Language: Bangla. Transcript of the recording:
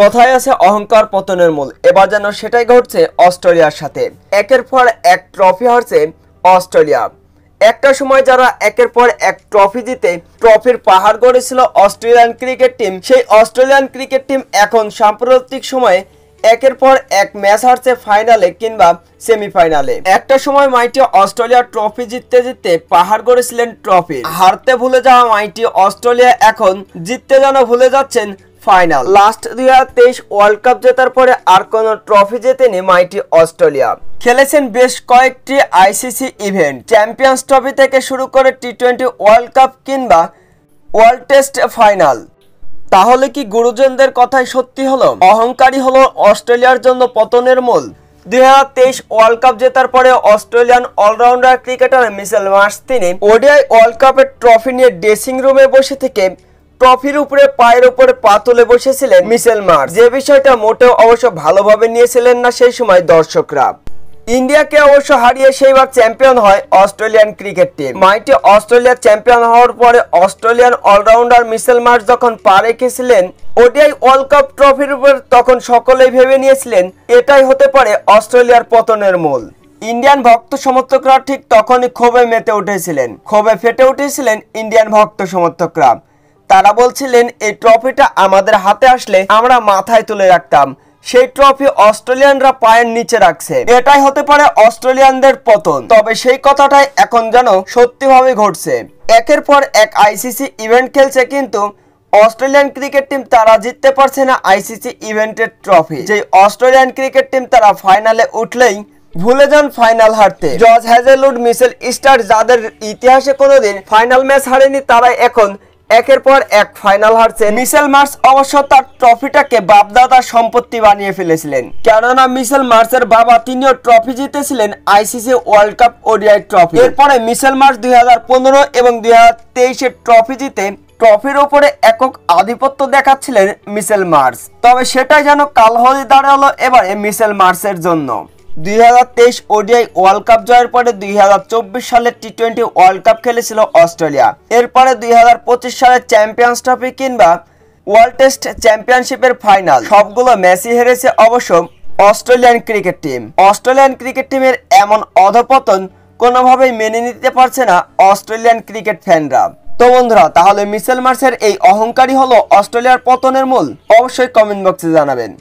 কথায় আছে অহংকার পতনের মূল। এবার যেন সেটাই ঘটছে অস্ট্রেলিয়ার সাথে। একের পর এক ট্রফি হারছে অস্ট্রেলিয়া। একটা সময় যারা একের পর এক ট্রফি জিতে ট্রফির পাহাড় গড়েছিল অস্ট্রেলিয়ান ক্রিকেট টিম, সেই অস্ট্রেলিয়ান ক্রিকেট টিম এখন সাম্প্রতিক সময়ে একের পর এক ম্যাচ হারছে ফাইনালে কিংবা সেমিফাইনালে। একটা সময় মাইটি অস্ট্রেলিয়া ট্রফি জিততে জিততে পাহাড় গড়েছিলেন ট্রফি। হারতে ভুলে যাওয়া মাইটি অস্ট্রেলিয়া এখন জিততে যেন ভুলে যাচ্ছেন ফাইনাল। লাস্ট 2023 ওয়ার্ল্ড কাপ জেতার পরে আর কোনো ট্রফি জেতেনি মাইটি অস্ট্রেলিয়া। খেলেছেন বেশ কয়েকটি আইসিসি ইভেন্ট, চ্যাম্পিয়ন্স ট্রফি থেকে শুরু করে টি20 ওয়ার্ল্ড কাপ কিংবা ওয়ার্ল্ড টেস্ট ফাইনাল। তাহলে কি গুরুজনদের কথাই সত্যি হলো? অহংকারী হলো অস্ট্রেলিয়ার জন্য পতনের মূল। 2023 ওয়ার্ল্ড কাপ জেতার পরে Australian all rounder cricketer Mitchell Marsh তিনি ওডিআই ওয়ার্ল্ড কাপের ট্রফি নিয়ে ড্রেসিং রুমে বসে থেকে ট্রফির উপরে পায়ের উপরে পা তুলে বসেছিলেন মিচেল মার্শ। যে বিষয়টা মোটেও অবশ্য ভালোভাবে নিয়েছিলেন না সেই সময় দর্শকরা। ইন্ডিয়াকে অবশ্য হারিয়ে সেইবার চ্যাম্পিয়ন হয় Australian cricket team. Mighty Australia champion হওয়ার পরে অস্ট্রেলিয়ান অলরাউন্ডার মিচেল মার্শ যখন পা রেখেছিলেন ওডিআই ওয়ার্ল্ড কাপ ট্রফির উপর, তখন সকলেই ভেবে নিয়েছিলেন এটাই হতে পারে অস্ট্রেলিয়ার পতনের মূল। ইন্ডিয়ান ভক্ত সমর্থকরা ঠিক তখনই ক্ষোভে মেতে উঠেছিলেন, ক্ষোভে ফেটে উঠেছিলেন ইন্ডিয়ান ভক্ত সমর্থকরা। তারা বলছিলেন এই ট্রফিটা আমাদের হাতে আসলে আমরা মাথায় তুলে রাখতাম, সেই ট্রফি অস্ট্রেলিয়ানরা পায়ের নিচে রাখছে, এটাই হতে পারে অস্ট্রেলিয়ানদের পতন। তবে সেই কথাটাই এখন যেন সত্যিভাবে ঘটছে। একের পর এক আইসিসি ইভেন্ট খেলছে কিন্তু অস্ট্রেলিয়ান ক্রিকেট টিম তারা জিততে পারছে না আইসিসি ইভেন্টের ট্রফি। যে অস্ট্রেলিয়ান ক্রিকেট টিম তারা ফাইনালে উঠলেই ভুলে যান ফাইনাল হারতে। জর্জ হ্যাজেলউড, মিচেল স্টার্ক যাদের ইতিহাসে কোনোদিন ফাইনাল ম্যাচ হারেনি, তারা এখন একের পর এক ফাইনাল হারছে। মিচেল মার্শ অবশ্য তার ট্রফিটাকে বাপদাদার সম্পত্তি বানিয়ে ফেলেছিলেন, কেননা মিচেল মার্শের বাবা তিনিও ট্রফি জিতেছিলেন ICC world cup ODI trophy. এরপরে মিচেল মার্শ 2015 এবং 2023 ট্রফি জিতে ট্রফির উপরে একক আধিপত্য দেখাচ্ছিলেন মিচেল মার্শ। তবে সেটাই যেন কাল হয়ে দাঁড়ালো এবারে মিচেল মার্শের জন্য। 2023 ওডিআই ওয়ার্ল্ড কাপ জয়ের পরে 2024 সালে টি20 ওয়ার্ল্ড কাপ খেলেছিল অস্ট্রেলিয়া। এরপরে 2025 সালে চ্যাম্পিয়ন্স ট্রফি কিংবা ওয়ার্ল্ড টেস্ট চ্যাম্পিয়নশিপের ফাইনাল সবগুলো ম্যাচই হেরেছে অবশ্য Australian cricket team. Australian cricket টিমের এমন অধপতন কোনোভাবেই মেনে নিতে পারছে না অস্ট্রেলিয়ান ক্রিকেট ফ্যানরা। তো বন্ধুরা, তাহলে মিচেল মার্শের এই অহংকারী হলো অস্ট্রেলিয়ার পতনের মূল? অবশ্যই কমেন্ট বক্সে জানাবেন।